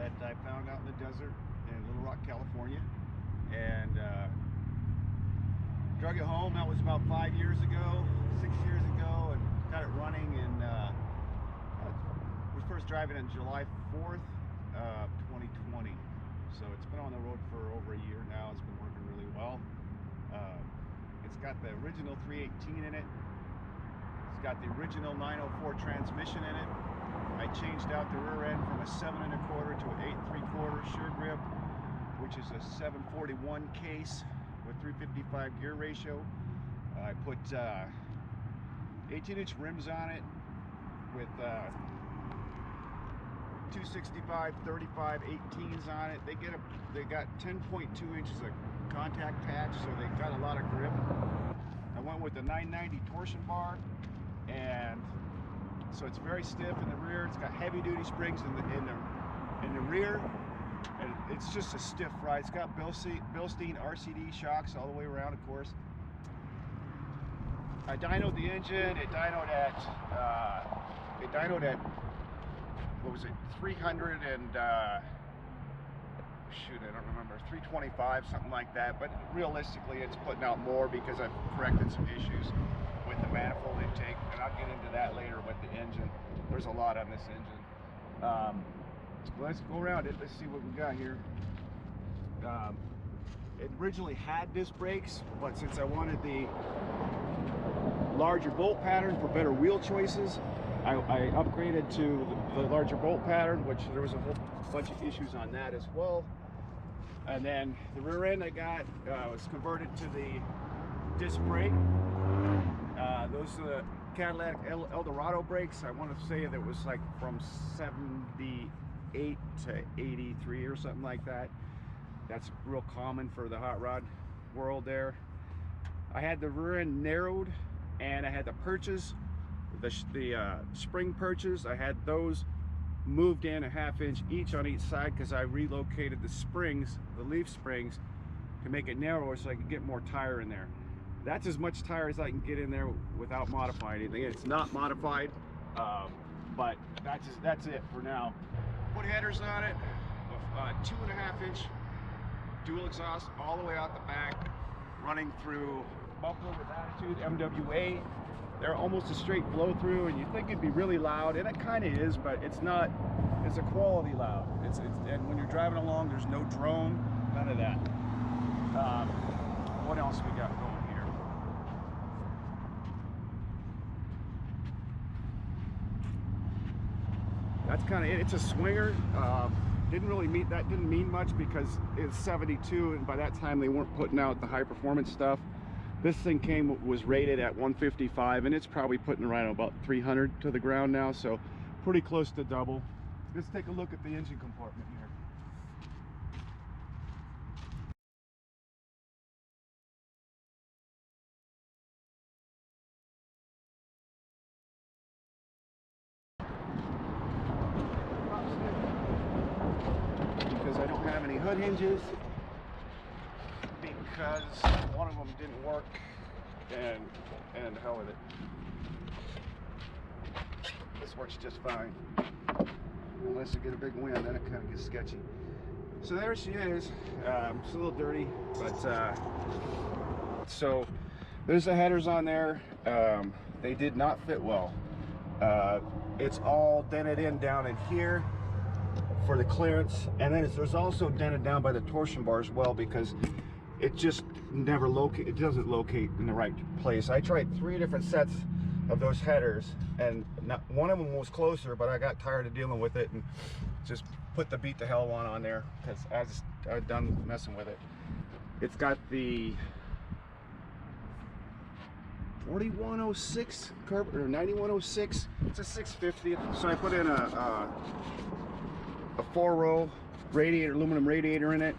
that I found out in the desert in Little Rock, California, and drug it home. That was about 5 years ago, 6 years ago, and got it running. And we first driving it July 4th, 2020. So it's been on the road for over a year now. It's been working really well. It's got the original 318 in it. It's got the original 904 transmission in it. I changed out the rear end from a 7 1/4 to an 8 3/4 sure grip, which is a 741 case with 355 gear ratio. I put 18-inch rims on it with 265, 35, 18s on it. They got 10.2 inches of contact patch, so they got a lot of grip. I went with the 990 torsion bar, and so it's very stiff in the rear. It's got heavy-duty springs in the rear, and it's just a stiff ride. It's got Bilstein RCD shocks all the way around, of course. I dynoed the engine. It dynoed at what was it, 300 and shoot, I don't remember, 325, something like that. But realistically, it's putting out more because I've corrected some issues with the manifold intake, and I'll get into that later with the engine. There's a lot on this engine. Let's go around it. Let's see what we got here. It originally had disc brakes, but since I wanted the larger bolt pattern for better wheel choices, I upgraded to the larger bolt pattern, which there was a whole bunch of issues on that as well. And then the rear end I got was converted to the disc brake. Those are the Cadillac Eldorado brakes. I want to say that was like from 78 to 83 or something like that. That's real common for the hot rod world there. I had the rear end narrowed, and I had the perches, the spring perches. I had those moved in a 1/2 inch each on each side because I relocated the springs, the leaf springs, to make it narrower so I could get more tire in there. That's as much tire as I can get in there without modifying anything. It's not modified, but that's it for now. Put headers on it, 2.5 inch dual exhaust all the way out the back, running through muffler with attitude, MWA. They're almost a straight blow through, and you think it'd be really loud, and it kind of is, but it's not. It's a quality loud. And when you're driving along, there's no drone, none of that. What else we got going here? That's kind of it. It's a swinger. Didn't mean much because it's 72, and by that time they weren't putting out the high performance stuff. This thing was rated at 155, and it's probably putting right about 300 to the ground now, so pretty close to double. Let's take a look at the engine compartment here. Because I don't have any hood hinges, because one of them didn't work, and the hell with it. This works just fine, unless you get a big wind, then it kind of gets sketchy. So there she is. It's a little dirty, but so there's the headers on there. They did not fit well. It's all dented in down in here for the clearance, and then there's also dented down by the torsion bar as well, because it just never doesn't locate in the right place. I tried 3 different sets of those headers, and one of them was closer, but I got tired of dealing with it and just put the beat the hell one on there, because I'm done messing with it. It's got the 4106 carburetor, 9106. It's a 650. So I put in a 4-row radiator, aluminum radiator in it.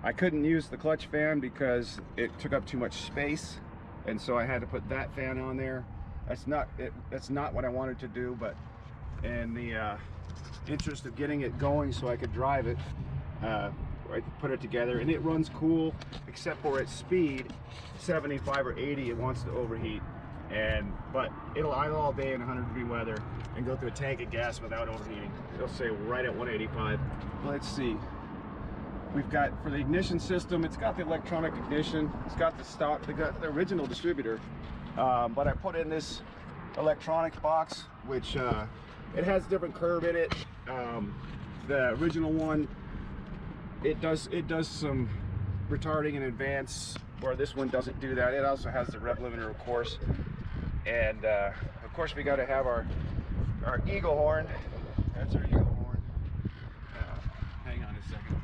I couldn't use the clutch fan because it took up too much space, and so I had to put that fan on there. That's not what I wanted to do, but in the interest of getting it going so I could drive it, I put it together, and it runs cool, except for its speed, 75 or 80, it wants to overheat. But it'll idle all day in 100-degree weather. and go through a tank of gas without overheating. It'll say right at 185. Let's see. We've got, for the ignition system, it's got the electronic ignition. It's got the stock, the original distributor. But I put in this electronics box, which it has different curve in it. The original one, it does some retarding in advance, where this one doesn't do that. It also has the rev limiter, of course. And of course, we got to have our eagle horn. That's our eagle horn. Hang on a second.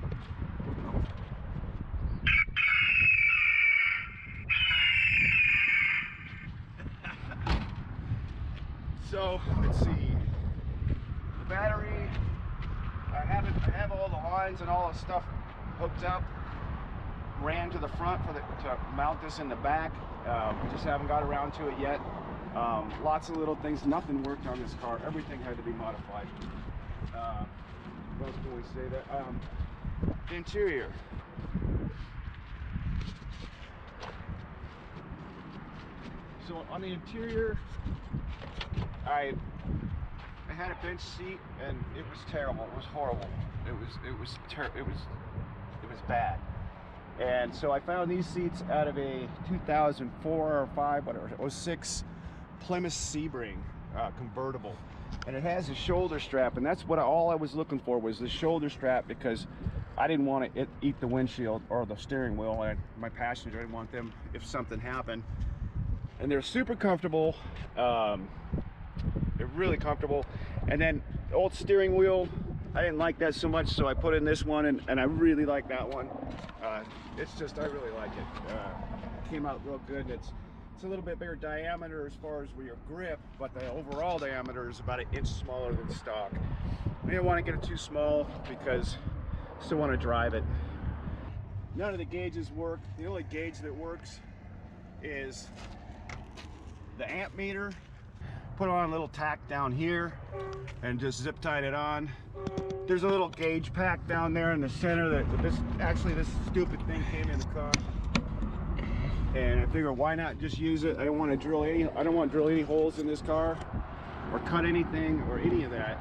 So let's see. The battery. I have all the lines and all the stuff hooked up. Ran to the front to mount this in the back. We just haven't got around to it yet. Lots of little things. Nothing worked on this car. Everything had to be modified. What else can we say that? The interior. So on the interior, I had a bench seat, and it was terrible. It was horrible. It was bad. And so I found these seats out of a 2004 or 5, whatever, 06 Plymouth Sebring convertible. And it has a shoulder strap, and that's what all I was looking for, was the shoulder strap, because I didn't want to eat the windshield or the steering wheel, and my passenger, I didn't want them if something happened. And they're super comfortable. They're really comfortable. And then the old steering wheel, I didn't like that so much, so I put in this one, and I really like that one. It's just, I really like it. Came out real good. And it's a little bit bigger diameter as far as your grip, but the overall diameter is about 1 inch smaller than stock. I didn't want to get it too small because I still want to drive it. None of the gauges work. The only gauge that works is the amp meter. Put on a little tack down here and just zip tied it on. There's a little gauge pack down there in the center that this stupid thing came in the car. And I figured, why not just use it? I don't want to drill any holes in this car or cut anything or any of that,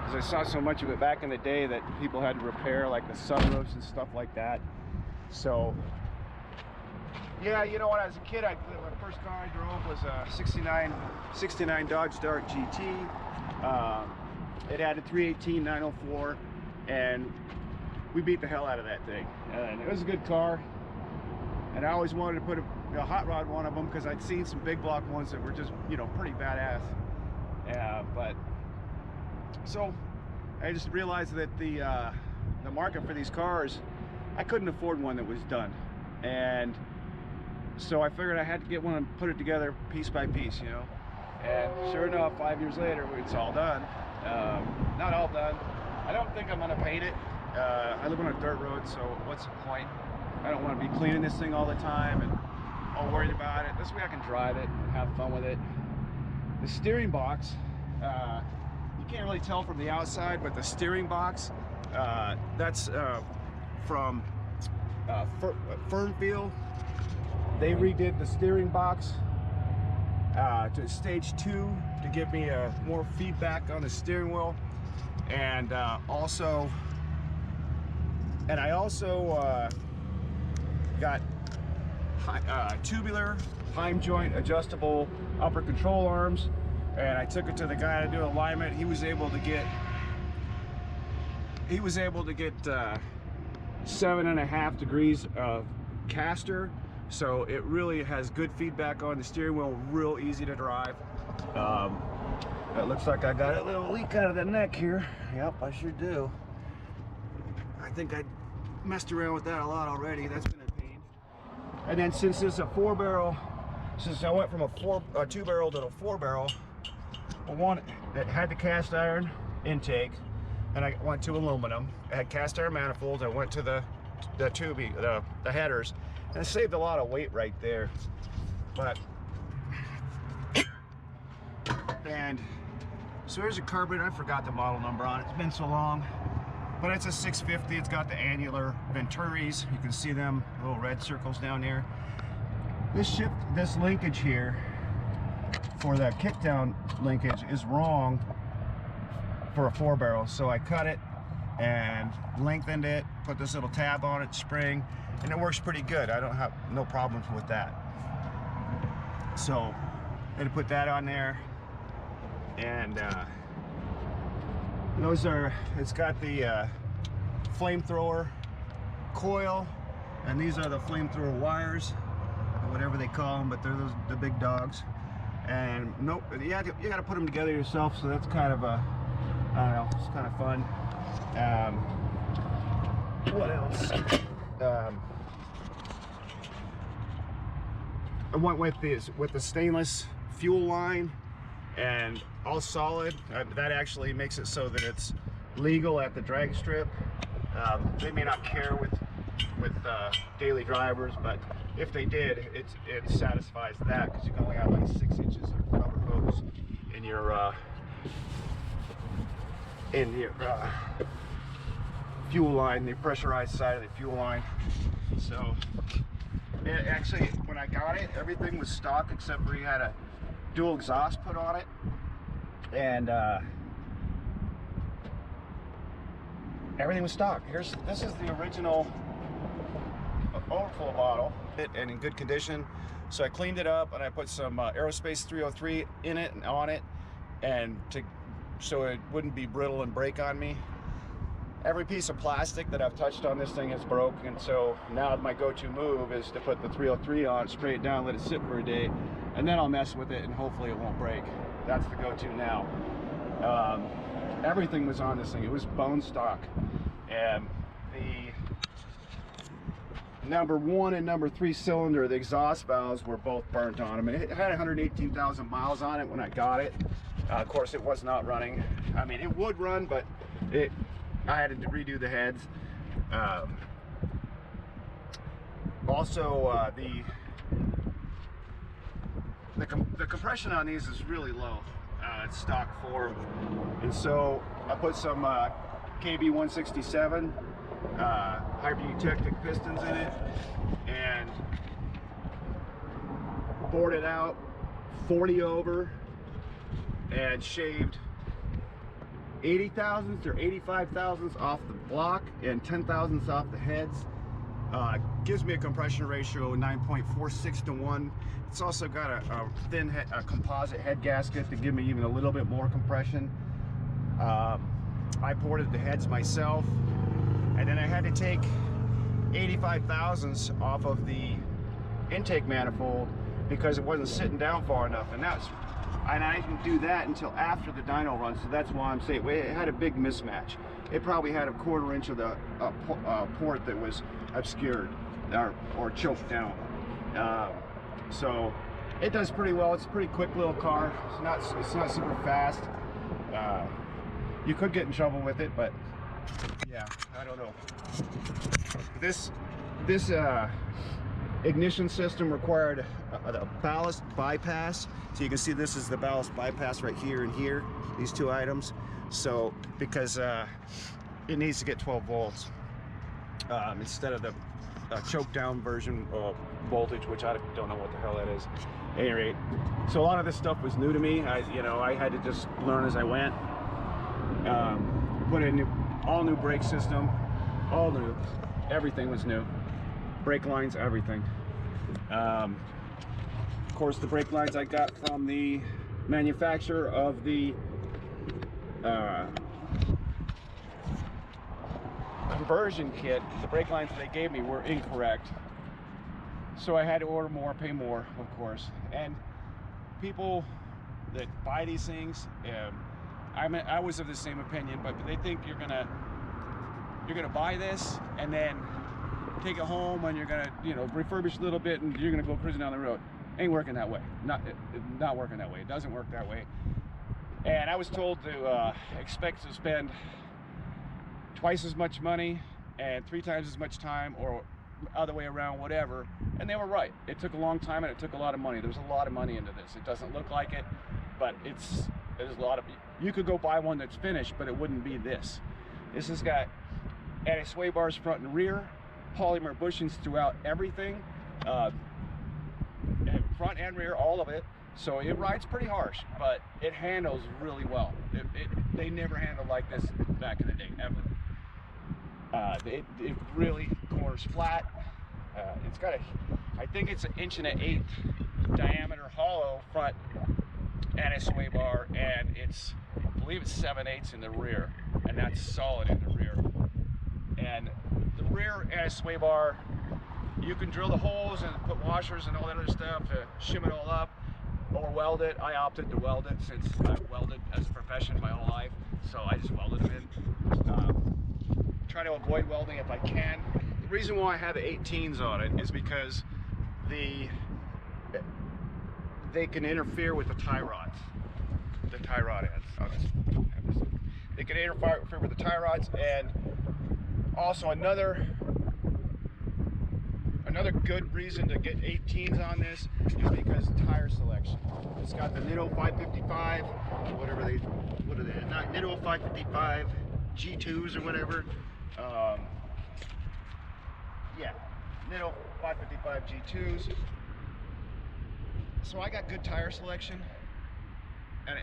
because I saw so much of it back in the day that people had to repair, like the sunroofs and stuff like that. So yeah, you know, when I was a kid, my first car I drove was a 69 Dodge Dart GT. It had a 318 904, and we beat the hell out of that thing. And it was a good car. And I always wanted to put a hot rod one of them, because I'd seen some big block ones that were just, you know, pretty badass. But so I just realized that the market for these cars, I couldn't afford one that was done. And so I figured I had to get one and put it together piece by piece, you know. And sure enough, 5 years later, it's all done. Not all done. I don't think I'm gonna paint it. I live on a dirt road, so what's the point? I don't want to be cleaning this thing all the time and all worried about it. This way I can drive it and have fun with it. The steering box, you can't really tell from the outside, but the steering box, that's from Fernfield. They redid the steering box to stage 2 to give me more feedback on the steering wheel, and I also got tubular Heim joint adjustable upper control arms, and I took it to the guy to do alignment. He was able to get 7.5 degrees of caster, so it really has good feedback on the steering wheel, real easy to drive. It looks like I got a little leak out of the neck here. Yep, I sure do. I think I messed around with that a lot already. That's been a pain. And then since it's a 4-barrel, since I went from a 2-barrel to a 4-barrel, one that had the cast iron intake, and I went to aluminum. I had cast iron manifolds. I went to the headers, and it saved a lot of weight right there. But and so here's a carburetor. I forgot the model number on it. It's been so long. But it's a 650. It's got the annular venturis. You can see them little red circles down here. This linkage here for the kickdown linkage is wrong for a 4-barrel. So I cut it and lengthened it, put this little tab on it, spring, and it works pretty good. I don't have no problems with that. So I had to put that on there, and those are, it's got the flamethrower coil, and these are the flamethrower wires, whatever they call them, but they're the big dogs. And nope, you got to put them together yourself, so that's kind of a, I don't know, it's kind of fun. What else? I went with the stainless fuel line, and all solid. That actually makes it so that it's legal at the drag strip. They may not care with daily drivers, but if they did, it satisfies that, because you can only have like 6 inches of rubber hose in your fuel line, the pressurized side of the fuel line. So actually, when I got it, everything was stock except for you had a dual exhaust put on it, and everything was stock. This is the original overflow bottle, and in good condition. So I cleaned it up and I put some Aerospace 303 in it and on it, and so it wouldn't be brittle and break on me. Every piece of plastic that I've touched on this thing is broken, and so now my go-to move is to put the 303 on, spray it down, let it sit for a day, and then I'll mess with it and hopefully it won't break. That's the go-to now. Everything was on this thing. It was bone stock, and the number 1 and number 3 cylinder, the exhaust valves were both burnt on them. It had 118,000 miles on it when I got it. Of course, it was not running. I mean, it would run, but I had to redo the heads. Also, the compression on these is really low. It's stock form, and so I put some KB 167 hyper-eutectic pistons in it, and bored it out 40 over, and shaved 80 thousandths or 85 thousandths off the block and 10 thousandths off the heads. Gives me a compression ratio of 9.46 to 1. It's also got a thin composite head gasket to give me even a little bit more compression. I ported the heads myself, and then I had to take 85 thousandths off of the intake manifold because it wasn't sitting down far enough, and I didn't do that until after the dyno run, so that's why I'm saying it had a big mismatch. It probably had a 1/4 inch of the port that was obscured or choked down. So it does pretty well. It's a pretty quick little car. It's not super fast. You could get in trouble with it, but yeah, I don't know. This ignition system required a ballast bypass. So you can see this is the ballast bypass right here and here, these 2 items. So because it needs to get 12 volts instead of the choke down version voltage, which I don't know what the hell that is. At any rate, so a lot of this stuff was new to me. I had to just learn as I went. Put in all new brake system, all new. Everything was new. Brake lines, everything. Of course, the brake lines I got from the manufacturer of the conversion kit. The brake lines that they gave me were incorrect, so I had to order more, pay more, of course. And people that buy these things, I was of the same opinion, but they think you're gonna buy this and then take it home and you're gonna refurbish a little bit and you're gonna go cruising down the road. Ain't working that way. Not working that way. It doesn't work that way. And I was told to expect to spend twice as much money and 3 times as much time, or other way around, whatever. And they were right. It took a long time and it took a lot of money. There's a lot of money into this. It doesn't look like it, but there's a lot of. You could go buy one that's finished, but it wouldn't be this. This has got anti-sway bars front and rear, polymer bushings throughout everything, front and rear, all of it. So it rides pretty harsh, but it handles really well. They never handled like this back in the day, ever. It really corners flat. It's got I think it's 1.125" diameter hollow front anti-sway bar, and I believe it's 7/8 in the rear, and that's solid in the rear. And the rear anti-sway bar, you can drill the holes and put washers and all that other stuff to shim it all up, or weld it. I opted to weld it since I've welded as a profession my whole life, so I just welded it in. Try to avoid welding if I can. The reason why I have the 18s on it is because they can interfere with the tie rods, the tie rod ends. They can interfere with the tie rods, and also another good reason to get 18s on this is because tire selection. It's got the Nitto 555, what are they? Not Nitto 555 G2s or whatever. Yeah, Nitto 555 G2s. So I got good tire selection, and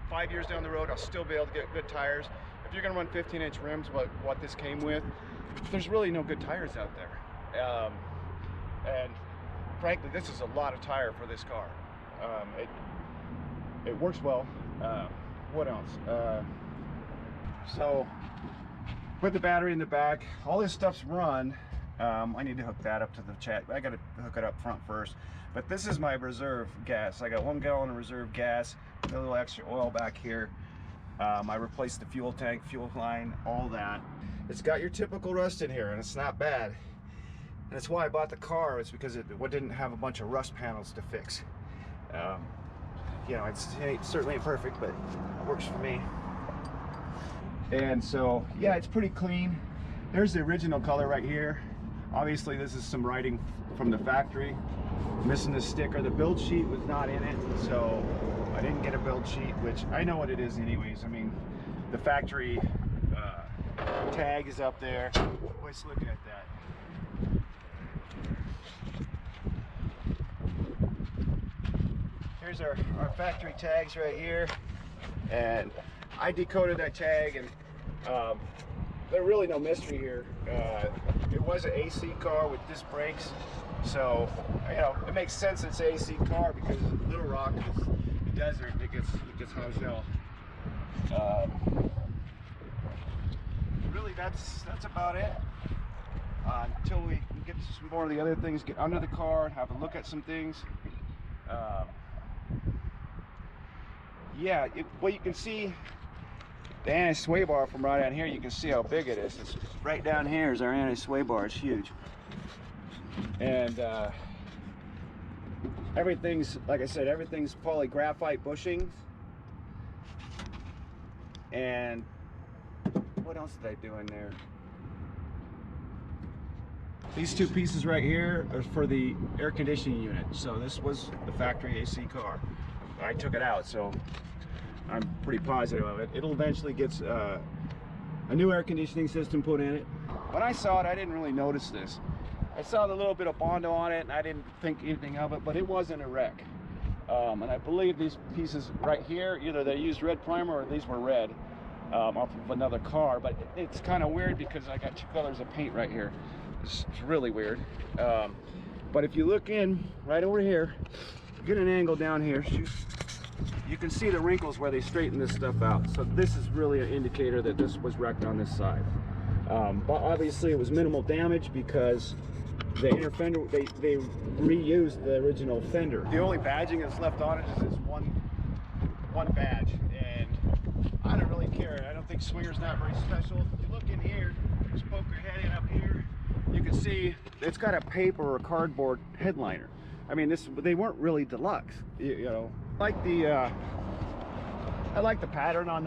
5 years down the road, I'll still be able to get good tires. If you're gonna run 15-inch rims, what this came with, there's really no good tires out there. And frankly, this is a lot of tire for this car. It works well. What else? So put the battery in the back. All this stuff's run. I need to hook that up to the chat. I got to hook it up front first. But this is my reserve gas. I got 1 gallon of reserve gas, a little extra oil back here. I replaced the fuel tank, fuel line, all that. It's got your typical rust in here, and it's not bad. And that's why I bought the car. It's because it didn't have a bunch of rust panels to fix. You know, it certainly ain't perfect, but it works for me. And so, yeah, it's pretty clean. There's the original color right here. Obviously, this is some writing from the factory. Missing the sticker. The build sheet was not in it, so I didn't get a build sheet, which I know what it is anyways. I mean, the factory tag is up there. Let's look at that. Here's our factory tags right here, and I decoded that tag, and there's really no mystery here. It was an AC car with disc brakes, so you know it makes sense it's an AC car because Little Rock is the desert. It gets hot as hell. Really, that's about it. Until we can get to some more of the other things, get under the car and have a look at some things. Yeah, well, you can see the anti-sway bar from right down here. You can see how big it is. It's right down here is our anti-sway bar. It's huge. And everything's, like I said, everything's poly graphite bushings. And what else did I do in there? These two pieces right here are for the air conditioning unit. So this was the factory AC car. I took it out, so I'm pretty positive of it. It'll eventually get a new air conditioning system put in it. When I saw it, I didn't really notice this. I saw the little bit of Bondo on it, and I didn't think anything of it, but it wasn't a wreck. And I believe these pieces right here, either they used red primer or these were red off of another car. But it's kind of weird because I got two colors of paint right here. It's really weird. But if you look in right over here, get an angle down here, you can see the wrinkles where they straighten this stuff out. So this is really an indicator that this was wrecked on this side. But obviously it was minimal damage because the inner fender, they reused the original fender. The only badging that's left on it is this one badge, and I don't really care. I don't think Swinger's not very special. If you look in here, just poke your head in up here, you can see it's got a paper or a cardboard headliner. I mean, they weren't really deluxe, you know. I like the pattern on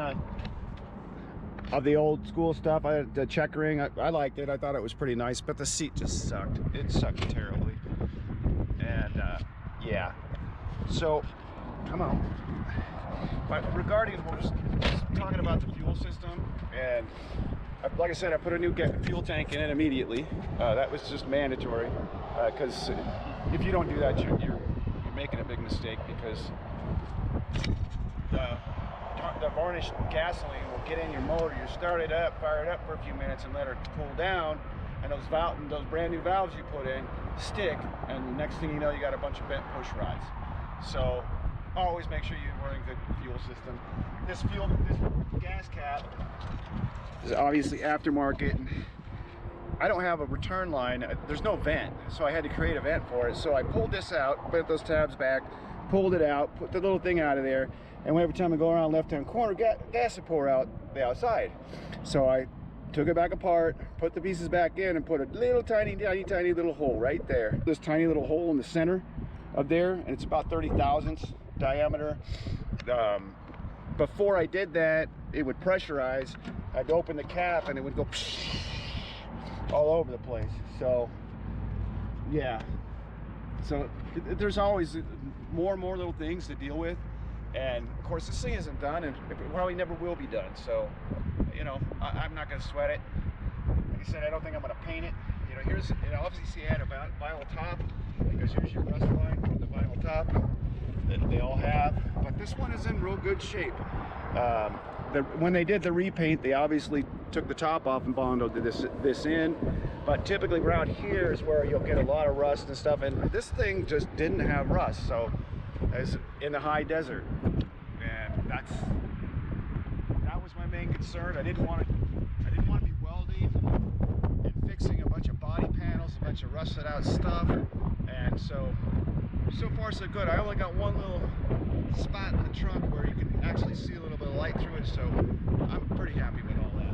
the old school stuff. The checkering, I liked it. I thought it was pretty nice, but the seat just sucked. It sucked terribly. And yeah, so come on. But regarding, we're just talking about the fuel system, and like I said, I put a new fuel tank in it immediately. That was just mandatory, because if you don't do that, you're making a big making a mistake, because the varnished gasoline will get in your motor. You start it up, fire it up for a few minutes, and let her cool down, and those brand new valves you put in stick, and the next thing you know, you got a bunch of bent push rods. So always make sure you're running good fuel system. This gas cap is obviously aftermarket, and I don't have a return line. There's no vent, so I had to create a vent for it. So I pulled this out, bent those tabs back, pulled it out, put the little thing out of there, and every time I go around left-hand corner, gas would pour out the outside. So I took it back apart, put the pieces back in, and put a little tiny little hole right there. This tiny little hole in the center of there, and it's about 30 thousandths diameter. Before I did that, it would pressurize. I'd open the cap and it would go all over the place. So yeah, so there's always more and more little things to deal with, and of course this thing isn't done, and it probably never will be done. So you know, I'm not going to sweat it. Like I said, I don't think I'm going to paint it. You know, here's, and obviously I had a vinyl top, because here's your rust line from the vinyl top that they all have, but this one is in real good shape. When they did the repaint, they obviously took the top off and bonded this in, but typically around here is where you'll get a lot of rust and stuff, and this thing just didn't have rust. So it's in the high desert, and that was my main concern. I didn't want to be welding and fixing a bunch of body panels, a bunch of rusted out stuff, and so far so good. I only got one little spot in the trunk where you can actually see a little bit of light through it, so I'm pretty happy with all that.